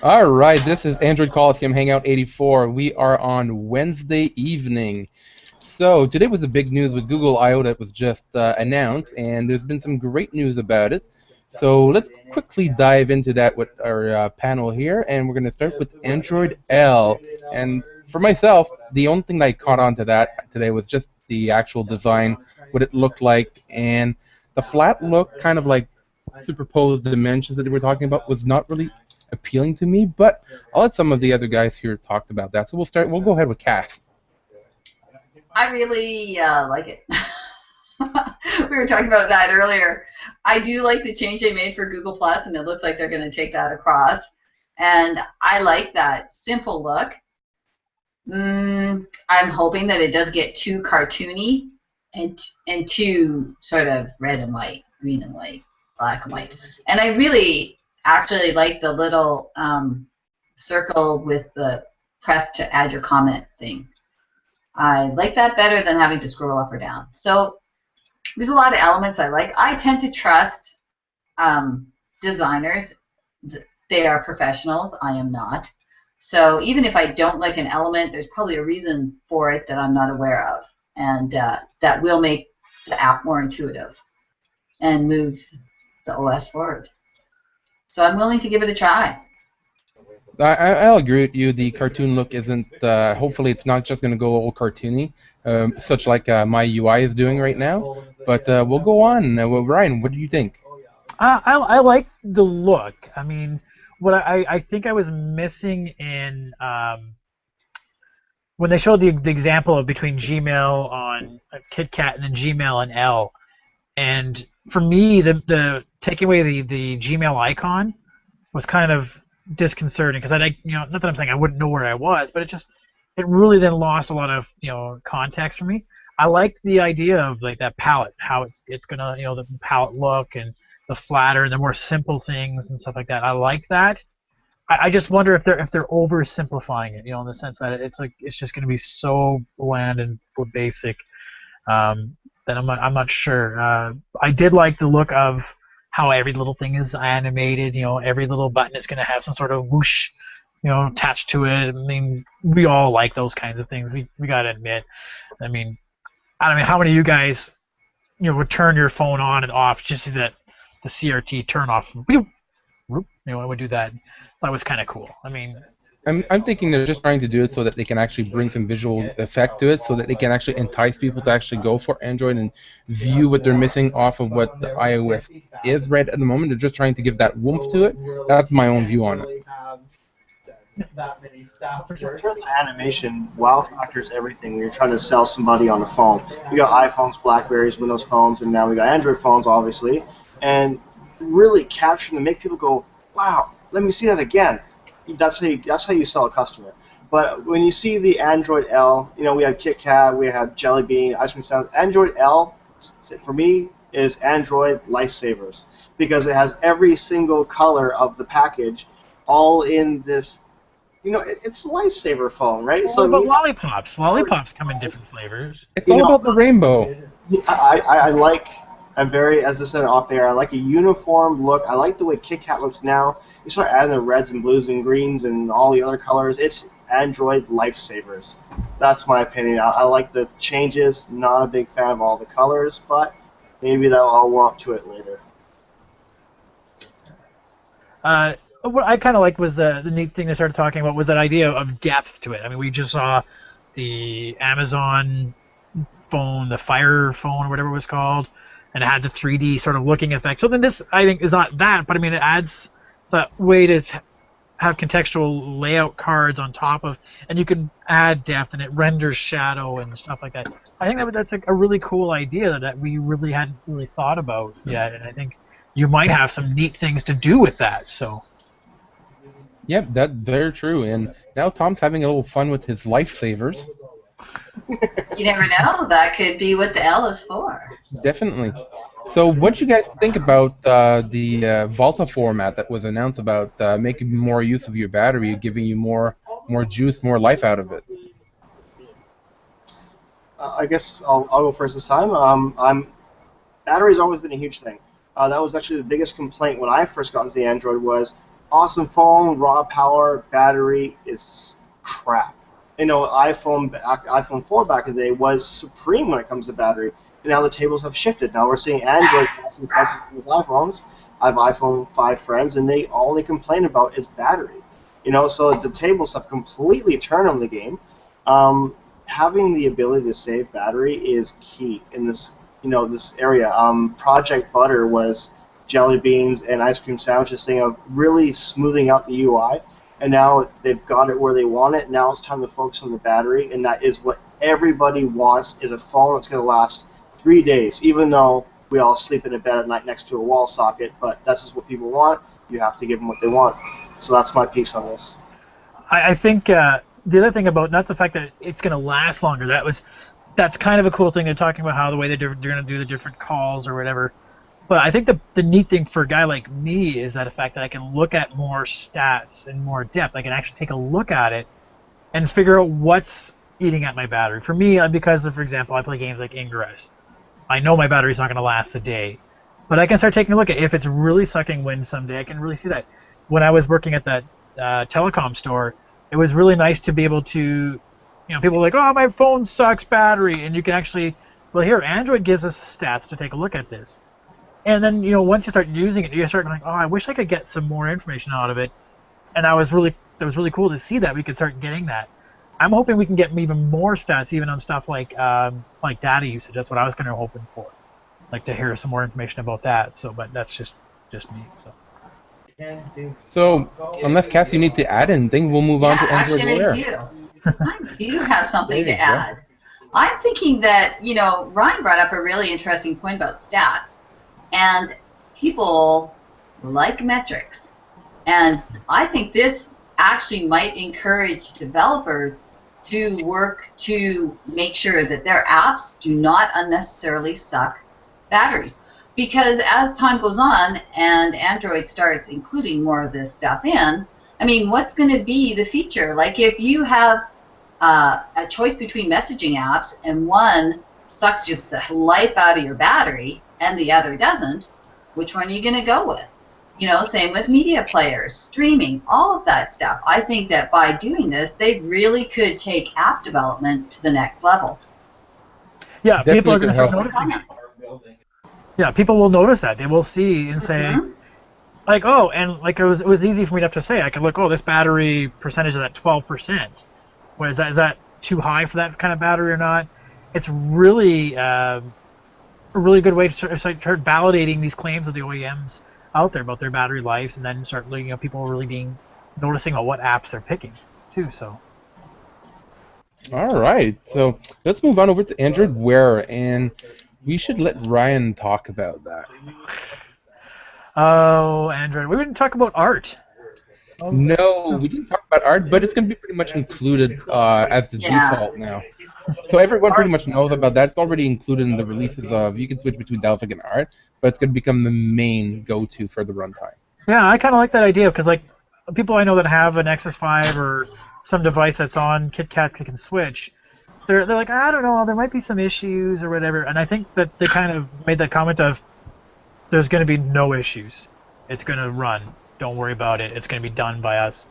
All right, this is Android Coliseum Hangout 84. We are on Wednesday evening. So today was the big news with Google I/O that was just announced, and there's been some great news about it. So let's quickly dive into that with our panel here, and we're going to start with Android L. And for myself, the only thing that I caught on to that today was just the actual design, what it looked like, and the flat look, kind of like superposed dimensions that we were talking about, was not really appealing to me. But I'll let some of the other guys here talk about that. So we'll start. We'll go ahead with Cass. I really like it. We were talking about that earlier. I do like the change they made for Google Plus, and it looks like they're going to take that across. And I like that simple look. I'm hoping that it doesn't get too cartoony and too sort of red and white, green and white, black and white. And I really actually like the little circle with the press to add your comment thing. I like that better than having to scroll up or down. So there's a lot of elements I like. I tend to trust designers. They are professionals. I am not. So even if I don't like an element, there's probably a reason for it that I'm not aware of, and that will make the app more intuitive and move the OS forward. So I'm willing to give it a try. I'll agree with you. The cartoon look isn't. Hopefully, it's not just going to go all cartoony, such like my UI is doing right now. But we'll go on. Well, Ryan, what do you think? I like the look. I mean, what I think I was missing in when they showed the example of between Gmail on KitKat and then Gmail and L, and for me the taking away the Gmail icon was kind of disconcerting because not that I'm saying I wouldn't know where I was, but it really then lost a lot of context for me. I liked the idea of like that palette, how it's gonna the palette look and the flatter and the more simple things and stuff like that. I like that. I just wonder if they're oversimplifying it, in the sense that it's just gonna be so bland and basic. That I'm not sure. I did like the look of how every little thing is animated. Every little button is going to have some sort of whoosh, attached to it. I mean, we all like those kinds of things. We got to admit. I mean, how many of you guys, would turn your phone on and off just to see that the CRT turn off? I would do that. That was kind of cool. I mean. I'm thinking they're just trying to do it so that they can actually bring some visual effect to it, so that they can actually entice people to actually go for Android and view what they're missing off of what the iOS is right at the moment. They're just trying to give that woomph to it. That's my own view on it. In terms of animation, wow factor is everything when you're trying to sell somebody on the phone. We got iPhones, Blackberries, Windows phones, and now we got Android phones, obviously. And really capturing to make people go, wow, let me see that again. That's how you sell a customer. But when you see the Android L, we have KitKat, we have Jelly Bean, Ice Cream Sound. Android L, for me, is Android Lifesavers because it has every single color of the package, all in this. It's a lifesaver phone, right? Well, but lollipops come in different flavors. It's all about the rainbow. I like. As I said off air, I like a uniform look. I like the way KitKat looks now. You start adding the reds and blues and greens and all the other colors. It's Android lifesavers. That's my opinion. I like the changes. Not a big fan of all the colors, but maybe I'll warm up to it later. What I kind of liked was the neat thing they started talking about was that idea of depth to it. I mean, we just saw the Amazon phone, the Fire phone, or whatever it was called, and it had the 3D sort of looking effect. So then this, I think, is not that, but I mean, it adds that way to have contextual layout cards on top of, and you can add depth, and it renders shadow and stuff like that. I think that's a really cool idea that we really hadn't really thought about yet, and I think you might have some neat things to do with that. So. Yep, that's very true. And now Tom's having a little fun with his lifesavers. You never know. That could be what the L is for. Definitely. So what do you guys think about the Volta format that was announced about making more use of your battery, giving you more juice, more life out of it? I guess I'll go first this time. Battery's always been a huge thing. That was actually the biggest complaint when I first got into the Android was awesome phone, raw power, battery is crap. You know, iPhone 4 back in the day was supreme when it comes to battery. And now the tables have shifted. Now we're seeing Androids passing twice as iPhones. I have iPhone 5 friends, and all they complain about is battery. You know, so the tables have completely turned on the game. Having the ability to save battery is key in this, this area. Project Butter was jelly beans and ice cream sandwiches thing of really smoothing out the UI, and now they've got it where they want it. Now it's time to focus on the battery, and that is what everybody wants, is a phone that's going to last 3 days, even though we all sleep in a bed at night next to a wall socket, but that's just what people want. You have to give them what they want. So that's my piece on this. I think the other thing about, not the fact that it's going to last longer, that's kind of a cool thing. They're talking about how the way they're going to do the different calls or whatever. But I think the neat thing for a guy like me is that the fact that I can look at more stats in more depth. I can actually take a look at it and figure out what's eating at my battery. For me, because, for example, I play games like Ingress, I know my battery's not going to last a day. But I can start taking a look at if it's really sucking wind someday. I can really see that. When I was working at that telecom store, it was really nice to be able to, people are like, oh, my phone sucks battery. And you can actually, well, here, Android gives us stats to take a look at this. And then, once you start using it, you start going, oh, I wish I could get some more information out of it. And it was really cool to see that we could start getting that. I'm hoping we can get even more stats, even on stuff like data usage. That's what I was kind of hoping for, like to hear some more information about that. So, but that's just me. So, unless Cassie, you need to add anything, we'll move on to Android Wear. I do have something to add. I'm thinking that, Ryan brought up a really interesting point about stats. And people like metrics. And I think this actually might encourage developers to work to make sure that their apps do not unnecessarily suck batteries. Because as time goes on and Android starts including more of this stuff in, what's going to be the feature? Like if you have a choice between messaging apps and one sucks the life out of your battery and the other doesn't, which one are you going to go with? Same with media players, streaming, all of that stuff. I think that by doing this, they really could take app development to the next level. Yeah, people are going to start noticing it. Yeah, people will notice that. They will see and say, like, oh, and like it was easy for me to have to say. I could look, oh, this battery percentage is at 12%. Is that too high for that kind of battery or not? It's really a really good way to start validating these claims of the OEMs out there about their battery lives, and then start people really noticing about what apps they're picking too. So. All right, so let's move on over to Android Wear, and we should let Ryan talk about that. Oh, Android. We didn't talk about art. No, we didn't talk about art, but it's going to be pretty much included as the default now. So everyone pretty much knows about that. It's already included in the releases of, you can switch between Delphic and art, but it's going to become the main go-to for the runtime. Yeah, I kind of like that idea, because like people I know that have an Nexus 5 or some device that's on KitKat that can switch, they're like, I don't know, there might be some issues or whatever. And I think that they kind of made that comment of, there's going to be no issues. It's going to run. Don't worry about it. It's going to be done by us.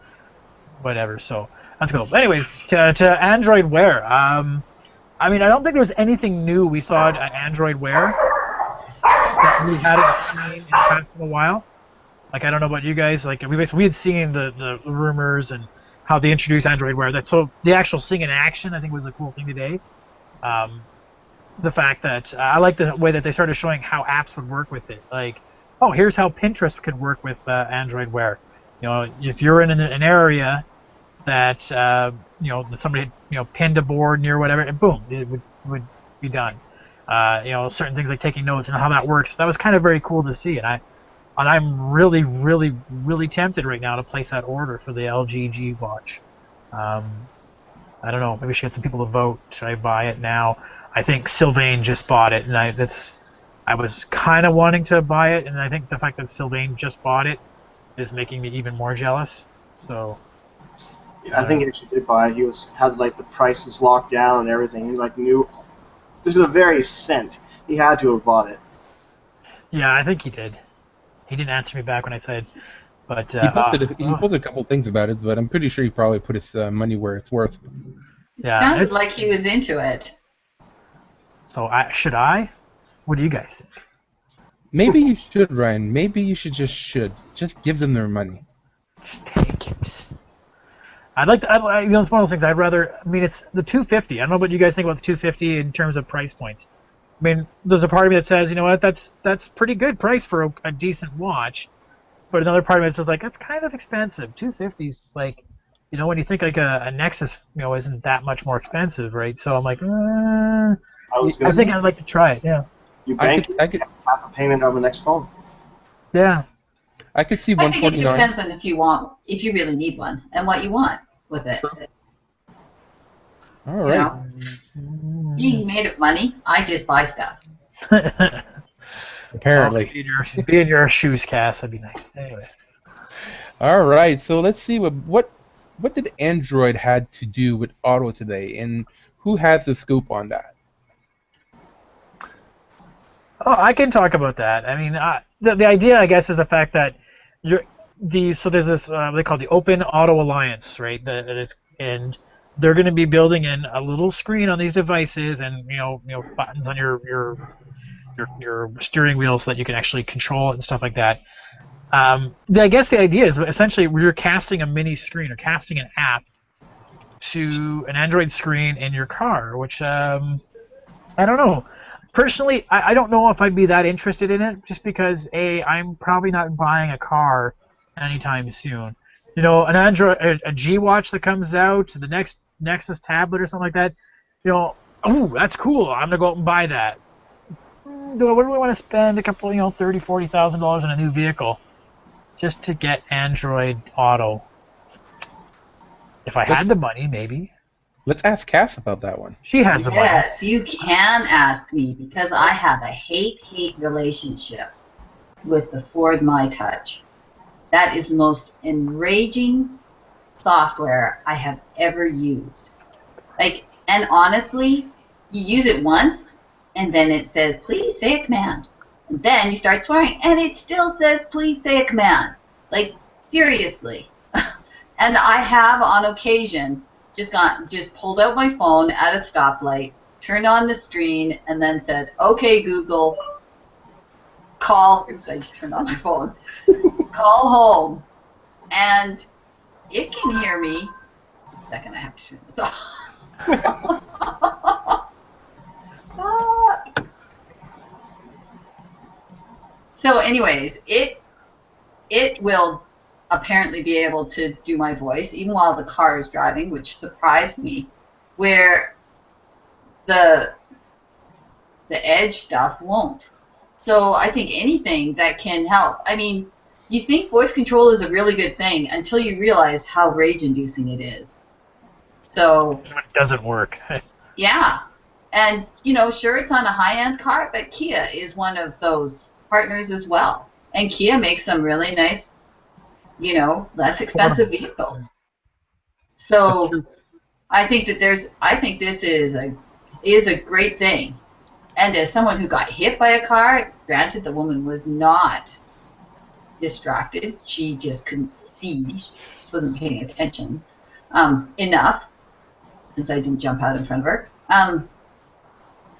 Whatever. So that's cool. Anyways, to Android Wear. I don't think there was anything new we saw at Android Wear that we hadn't seen in the past little while. Like, I don't know about you guys. Like, we had seen the rumors and how they introduced Android Wear. So the actual seeing in action, I think, was a cool thing today. The fact that I like the way that they started showing how apps would work with it. Like, oh, here's how Pinterest could work with Android Wear. If you're in an area that that somebody pinned a board near whatever, and boom, it would be done. Certain things like taking notes and how that works. That was kind of very cool to see, and I'm really, really, really tempted right now to place that order for the LG G Watch. I don't know. Maybe I should get some people to vote. Should I buy it now? I think Sylvain just bought it, and I was kind of wanting to buy it, and I think the fact that Sylvain just bought it is making me even more jealous. So. Yeah, I think he actually did buy it. He had like the prices locked down and everything. He knew this was a very cent. He had to have bought it. Yeah, I think he did. He didn't answer me back when I said, But He posted a couple things about it, but I'm pretty sure he probably put his money where it's worth. It yeah, sounded like he was into it. So should I? What do you guys think? Maybe you should, Ryan. Maybe you should just give them their money. Just take it. It's one of those things. I'd rather. I mean, it's the 250. I don't know what you guys think about the 250 in terms of price points. I mean, there's a part of me that says, you know what, that's pretty good price for a decent watch. But another part of me says, like, that's kind of expensive. 250's like, when you think like a Nexus, isn't that much more expensive, right? So I'm like, I I think I'd like to try it. Yeah. You bank I could half a payment on the next phone. Yeah. I could see I think it 149. depends on if you really need one and what you want with it. All right. Being made of money, I just buy stuff. Apparently. Be in your shoes, Cass. That'd be nice. Anyway. All right. So let's see what did Android had to do with auto today, and who has the scoop on that? Oh, I can talk about that. I mean, the idea, I guess, is the fact that so there's this they call the Open Auto Alliance, right? And they're going to be building in a little screen on these devices, and buttons on your steering wheel so that you can actually control it and stuff like that. I guess the idea is essentially you're casting a mini screen or casting an app to an Android screen in your car, which I don't know. Personally, I don't know if I'd be that interested in it, just because I'm probably not buying a car anytime soon. An Android, a G Watch that comes out, the next Nexus tablet or something like that. Oh, that's cool. I'm gonna go out and buy that. Do I really want to spend a couple, $30,000-$40,000 on a new vehicle just to get Android Auto? If I had the money, maybe. Let's ask Cass about that one. She has the money. Yes, you can ask me because I have a hate-hate relationship with the Ford My Touch. That is the most enraging software I have ever used. And honestly, you use it once, and then it says, please say a command. And then you start swearing, and it still says, please say a command. Seriously. And I have, on occasion, just pulled out my phone at a stoplight, turned on the screen, and then said, okay, Google, oops, I just turned on my phone, call home. And it can hear me. Just a second, I have to turn this off. So anyways, it will apparently be able to do my voice even while the car is driving, which surprised me, where the Edge stuff won't. So I think anything that can help. I mean, you think voice control is a really good thing until you realize how rage-inducing it is. So it doesn't work. Yeah. And, sure, it's on a high-end car, but Kia is one of those partners as well. And Kia makes some really nice, less expensive vehicles. So I think this is a great thing. And as someone who got hit by a car, granted the woman was not distracted. She just couldn't see. She wasn't paying attention enough, since I didn't jump out in front of her.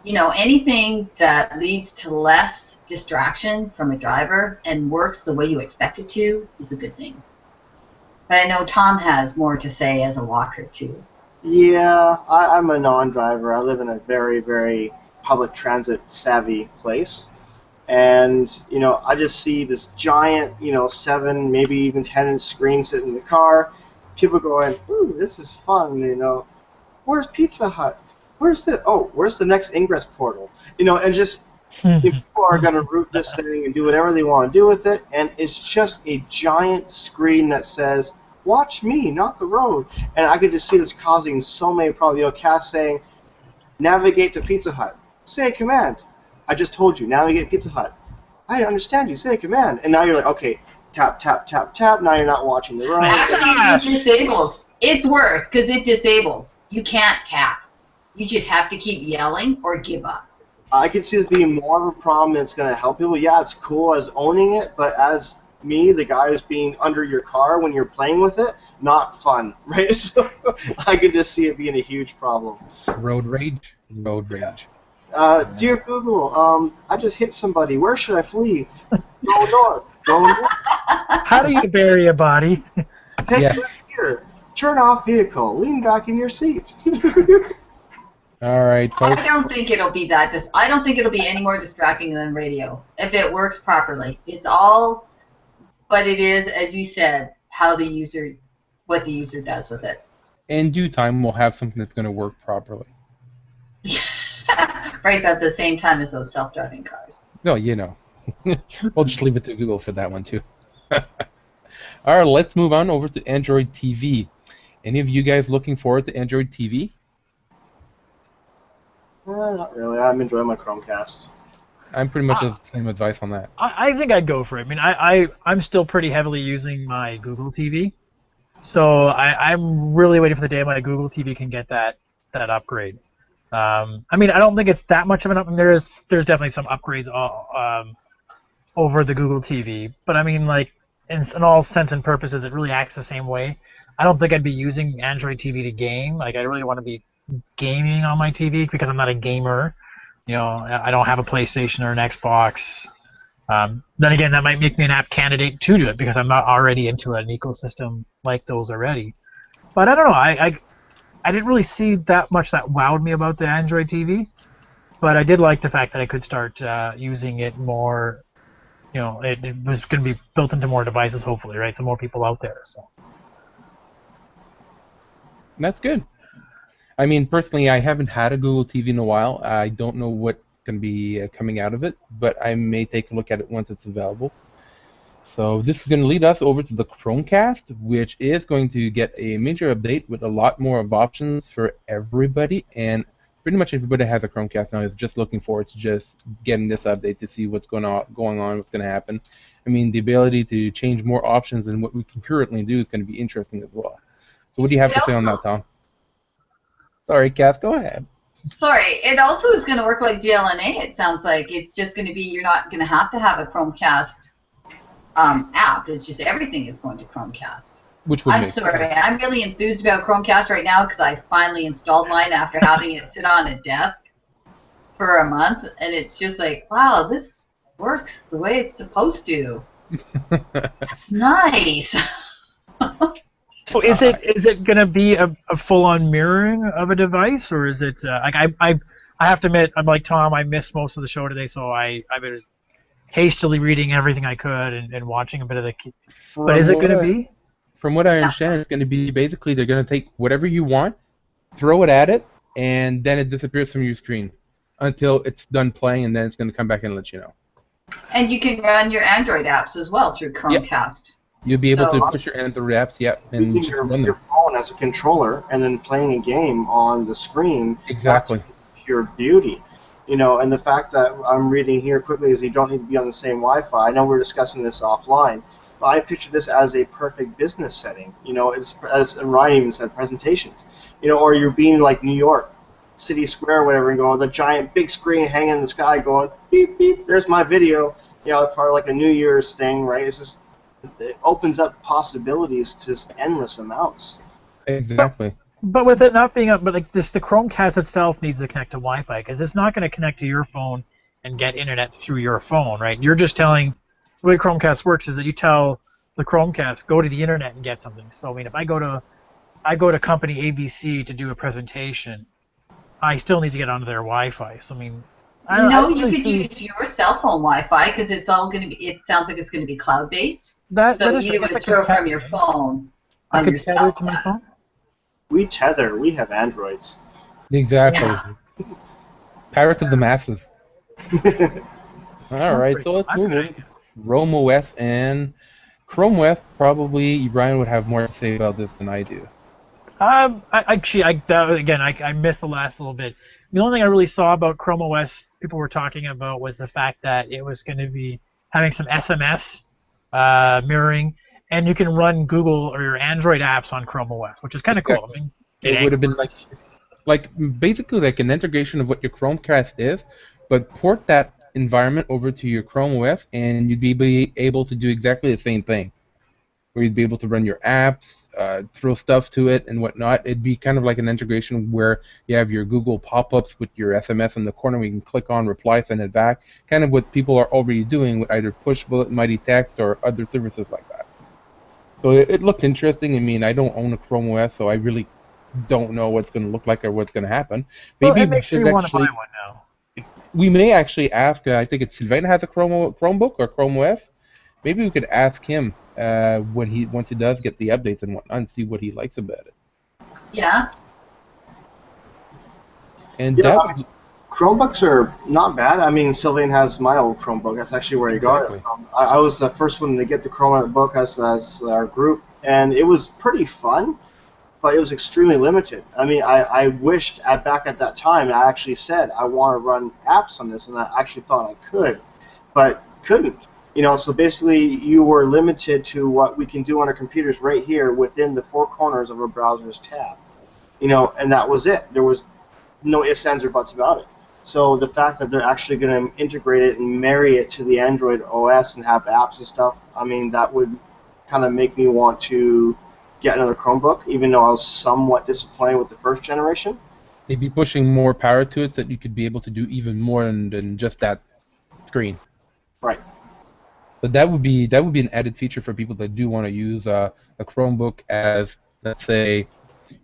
Anything that leads to less distraction from a driver and works the way you expect it to is a good thing. But I know Tom has more to say as a walker, too. Yeah, I'm a non-driver. I live in a very, very public transit savvy place. And, I just see this giant, 7, maybe even 10-inch screen sitting in the car. People going, ooh, this is fun, Where's Pizza Hut? Where's the next ingress portal? And just people are going to root this thing and do whatever they want to do with it, and it's just a giant screen that says, watch me, not the road. And I could just see this causing so many problems. Cass saying, navigate to Pizza Hut. Say a command. I just told you, navigate to Pizza Hut. I understand you, say a command. And now you're like, okay, tap, tap, tap, tap. Now you're not watching the road. Actually, it disables. It's worse because it disables. You can't tap. You just have to keep yelling or give up. I could see this being more of a problem that's going to help people. Yeah, it's cool as owning it, but as me, the guy who's being under your car when you're playing with it, not fun, right? So I could just see it being a huge problem. Road rage. Road rage. Dear Google, I just hit somebody. Where should I flee? Go north. Go north. How do you bury a body? Take Yeah. left here. Turn off vehicle. Lean back in your seat. All right, folks. I don't think it'll be that. I don't think it'll be any more distracting than radio if it works properly. It's all, but it is, as you said, what the user does with it. In due time, we'll have something that's going to work properly. Right about the same time as those self-driving cars. No, you know. We'll just leave it to Google for that one, too. All right, let's move on over to Android TV. Any of you guys looking forward to Android TV? Not really. I'm enjoying my Chromecast. I'm pretty much of the same advice on that. I think I'd go for it. I mean, I'm still pretty heavily using my Google TV, so I'm really waiting for the day my Google TV can get that upgrade. I mean, I don't think it's that much of an upgrade. There's definitely some upgrades over the Google TV, but I mean, like, in all sense and purposes, it really acts the same way. I don't think I'd be using Android TV to game. Like, I really want to be gaming on my TV because I'm not a gamer. You know, I don't have a PlayStation or an Xbox. Then again, that might make me an app candidate to do it because I'm not already into an ecosystem like those already. But I don't know. I didn't really see that much that wowed me about the Android TV. But I did like the fact that I could start using it more. You know, it was going to be built into more devices, hopefully, right? So more people out there. So That's good. I mean, personally, I haven't had a Google TV in a while. I don't know what's going to be coming out of it, but I may take a look at it once it's available. So this is going to lead us over to the Chromecast, which is going to get a major update with a lot more of options for everybody, and pretty much everybody has a Chromecast now is just looking forward to just getting this update to see what's going on, what's going to happen. I mean, the ability to change more options than what we can currently do is going to be interesting as well. So what do you have to say on that, Tom? Sorry, Cass, go ahead. Sorry, it also is going to work like DLNA, it sounds like. It's just going to be, you're not going to have a Chromecast app. It's just everything is going to Chromecast. Which would I'm make sorry, sense. I'm really enthused about Chromecast right now because I finally installed mine after having it sit on a desk for a month, and it's just like, wow, this works the way it's supposed to. That's nice. So is it going to be a full-on mirroring of a device, or is it like I have to admit, I'm like Tom, I missed most of the show today, so I've been hastily reading everything I could and watching a bit of the. But is it going to be? From what I understand, it's going to be basically they're going to take whatever you want, throw it at it, and then it disappears from your screen until it's done playing, and then it's going to come back and let you know. And you can run your Android apps as well through Chromecast. You'll be able So- to push your Android apps, and Using just your run them. phone as a controller and then playing a game on the screen. Exactly. That's pure beauty. You know, and the fact that I'm reading here quickly is you don't need to be on the same Wi-Fi. I know we're discussing this offline, but I picture this as a perfect business setting. You know, it's, as Ryan even said, presentations. You know, or you're being like New York, City Square, or whatever, and go with a giant big screen hanging in the sky, going beep beep. There's my video. You know, it's part of like a New Year's thing, right? It's just it opens up possibilities to endless amounts. Exactly. But with it not being but like this, the Chromecast itself needs to connect to Wi-Fi because it's not going to connect to your phone and get internet through your phone, right? You're just telling the way Chromecast works is that you tell the Chromecast go to the internet and get something. So I mean, if I go to company ABC to do a presentation, I still need to get onto their Wi-Fi. So I mean, I don't You really could see use your cell phone Wi-Fi because it's all going to be. It sounds like it's going to be cloud-based. that. So that is you true. would Yes, I throw could from your phone I on could your tether cell it to my phone. We tether. We have Androids. Exactly. Yeah. Parrot of the masses. All right, so let's That's move good. on. Roam OS and Chrome OS. Probably Brian would have more to say about this than I do. I missed the last little bit. The only thing I really saw about Chrome OS people were talking about was the fact that it was going to be having some SMS mirroring, and you can run Google or your Android apps on Chrome OS, which is kind of cool. I mean, It would have been like basically like an integration of what your Chromecast is, but port that environment over to your Chrome OS, and you'd be able to do exactly the same thing, where you'd be able to run your apps, throw stuff to it, and whatnot. It'd be kind of like an integration where you have your Google pop-ups with your SMS in the corner where you can click on, reply, send it back, kind of what people are already doing with either Push, Bullet, Mighty Text, or other services like that. So it looked interesting. I mean, I don't own a Chrome OS, so I really don't know what's going to look like or what's going to happen. Well, Maybe it we makes me should want to buy actually, one now. we may actually ask, I think it's Sylvain has a Chromebook or Chrome OS. Maybe we could ask him once he does get the updates and whatnot, and see what he likes about it. Yeah. And Yeah, that Chromebooks are not bad. I mean, Sylvain has my old Chromebook. That's actually where he got it from. I was the first one to get the Chromebook as our group, and it was pretty fun, but it was extremely limited. I mean, I wished back at that time, I actually said I want to run apps on this, and I actually thought I could, but couldn't. You know, so basically you were limited to what we can do on our computers right here within the four corners of a browser's tab. You know, and that was it. There was no ifs, ands, or buts about it. So the fact that they're actually going to integrate it and marry it to the Android OS and have apps and stuff, I mean, that would kind of make me want to get another Chromebook, even though I was somewhat disappointed with the first generation. they'd be pushing more power to it so that you could be able to do even more than just that screen. Right. But that would be an added feature for people that do want to use a Chromebook as, let's say,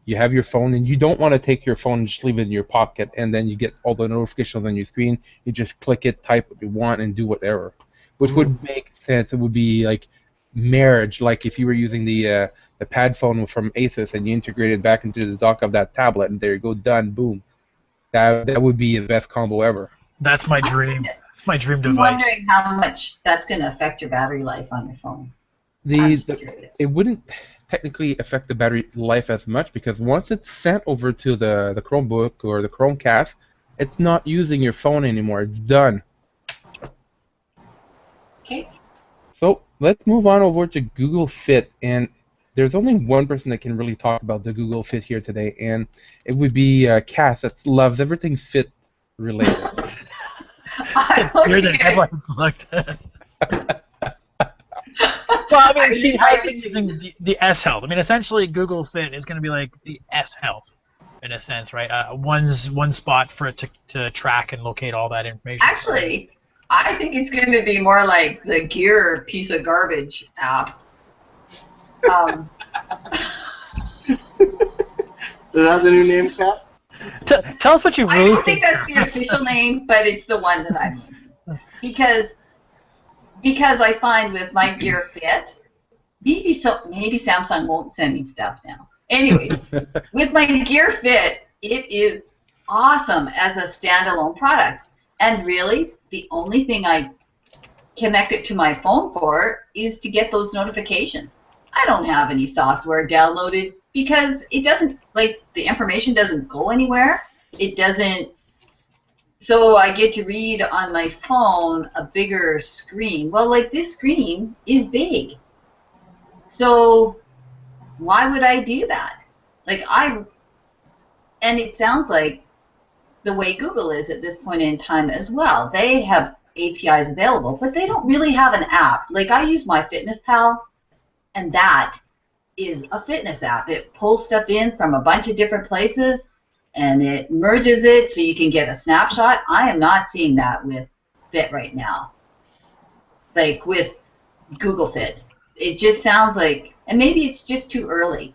you have your phone and you don't want to take your phone and just leave it in your pocket and then you get all the notifications on your screen. You just click it, type what you want, and do whatever, which would make sense. It would be like marriage, like if you were using the pad phone from Asus and you integrated back into the dock of that tablet, and there you go, done, boom. That would be the best combo ever. That's my dream. It's my dream I'm device. wondering how much that's going to affect your battery life on your phone. I'm just curious. It wouldn't technically affect the battery life as much because once it's sent over to the Chromebook or the Chromecast, it's not using your phone anymore. It's done. Okay. So let's move on over to Google Fit, and there's only one person that can really talk about the Google Fit here today, and it would be Cass that loves everything Fit related. You're the headlights looked. Well, I mean, she has it using the S Health. I mean, essentially, Google Fit is going to be like the S Health, in a sense, right? One spot for it to track and locate all that information. Actually, I think it's going to be more like the Gear piece of garbage app. Is that the new name, Cass? Tell us what you I really don't think that's the official name, but it's the one that I'm using. Because I find with my Gear Fit, maybe Samsung won't send me stuff now. Anyways, with my Gear Fit, it is awesome as a standalone product. And really, the only thing I connect it to my phone for is to get those notifications. I don't have any software downloaded because it doesn't, like, the information doesn't go anywhere. It doesn't. So I get to read on my phone a bigger screen. Well, like, this screen is big. So why would I do that? And it sounds like the way Google is at this point in time as well. They have APIs available, but they don't really have an app. Like, I use MyFitnessPal, and that is a fitness app. It pulls stuff in from a bunch of different places, and it merges it so you can get a snapshot. I am not seeing that with Fit right now. Like with Google Fit. It just sounds like, and maybe it's just too early.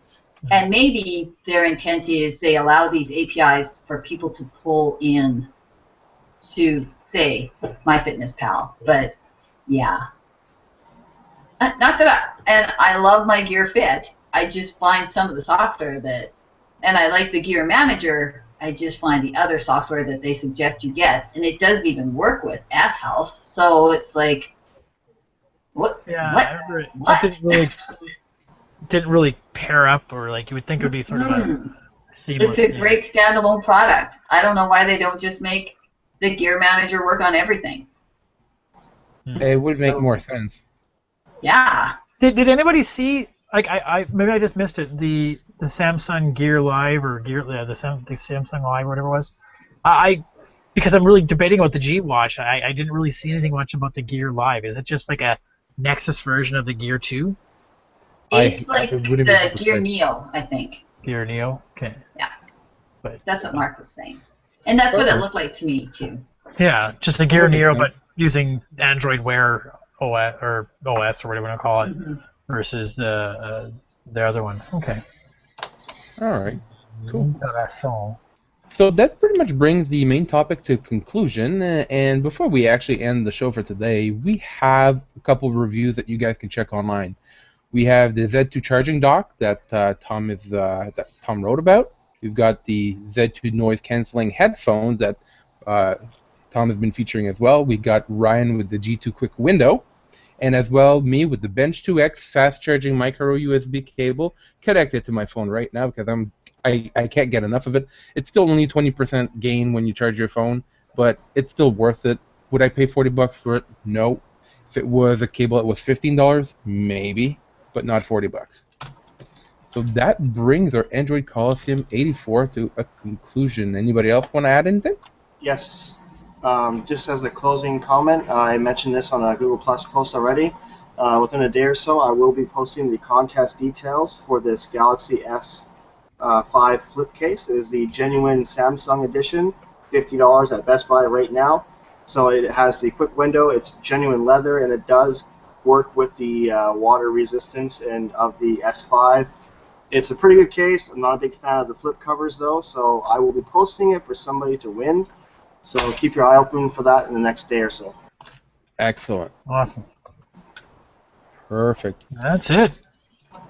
And maybe their intent is they allow these APIs for people to pull in to, say, MyFitnessPal. But, yeah. Not that I love my Gear Fit. I just find some of the software that, and I like the Gear Manager, I just find the other software that they suggest you get, and it doesn't even work with S Health. So it's like, what? Yeah, what? I remember it. What? It didn't really pair up, or like you would think it would be sort of a seamless. It's a great standalone product. I don't know why they don't just make the Gear Manager work on everything. It would make more sense. Yeah. Did anybody see? Like I maybe I just missed it. The Samsung Gear Live or the Samsung Live or whatever it was. because I'm really debating about the G Watch. I didn't really see anything much about the Gear Live. Is it just like a Nexus version of the Gear 2? It's like wouldn't be able the to Gear say. Neo, I think. Gear Neo? Okay. Yeah. But, That's what Mark was saying. And that's what it Okay. looked like to me, too. yeah, just a Gear That makes Neo, sense. but using Android Wear OS or whatever you want to call it, Mhm. versus the other one. Okay. All right. Cool. Intéressant. So that pretty much brings the main topic to conclusion. And before we actually end the show for today, we have a couple of reviews that you guys can check online. We have the Z2 charging dock that Tom wrote about. We've got the Z2 noise canceling headphones that Tom has been featuring as well. We got Ryan with the G2 quick window, and as well me with the Bench 2X fast charging micro USB cable connected to my phone right now because I can't get enough of it. It's still only 20% gain when you charge your phone, but it's still worth it. Would I pay $40 for it? No. If it was a cable that was $15, maybe, but not $40. So that brings our Android Coliseum 84 to a conclusion. Anybody else want to add anything? Yes. Just as a closing comment, I mentioned this on a Google Plus post already. Within a day or so, I will be posting the contest details for this Galaxy S5 flip case. It is the genuine Samsung edition, $50 at Best Buy right now. So it has the quick window, it's genuine leather, and it does work with the water resistance and of the S5. It's a pretty good case. I'm not a big fan of the flip covers though, so I will be posting it for somebody to win. So keep your eye open for that in the next day or so. Excellent. Awesome. Perfect. That's it.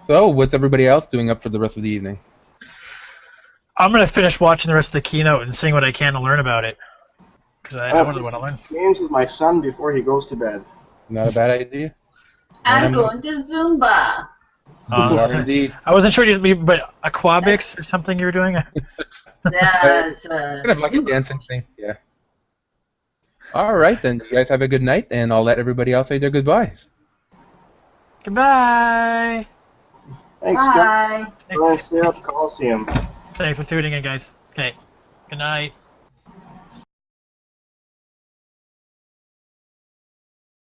So what's everybody else doing up for the rest of the evening? I'm gonna finish watching the rest of the keynote and seeing what I can to learn about it, because I really want to learn. Games with my son before he goes to bed. Not a bad idea. I'm going to Zumba. You are indeed. I wasn't sure but aquabics or something you were doing. That's Kind of like a Zumba. dancing thing, yeah. All right, then. You guys have a good night, and I'll let everybody else say their goodbyes. Goodbye. Thanks, guys. Bye. We're going to stay at the Coliseum. Thanks for tuning in, guys. Okay. Good night.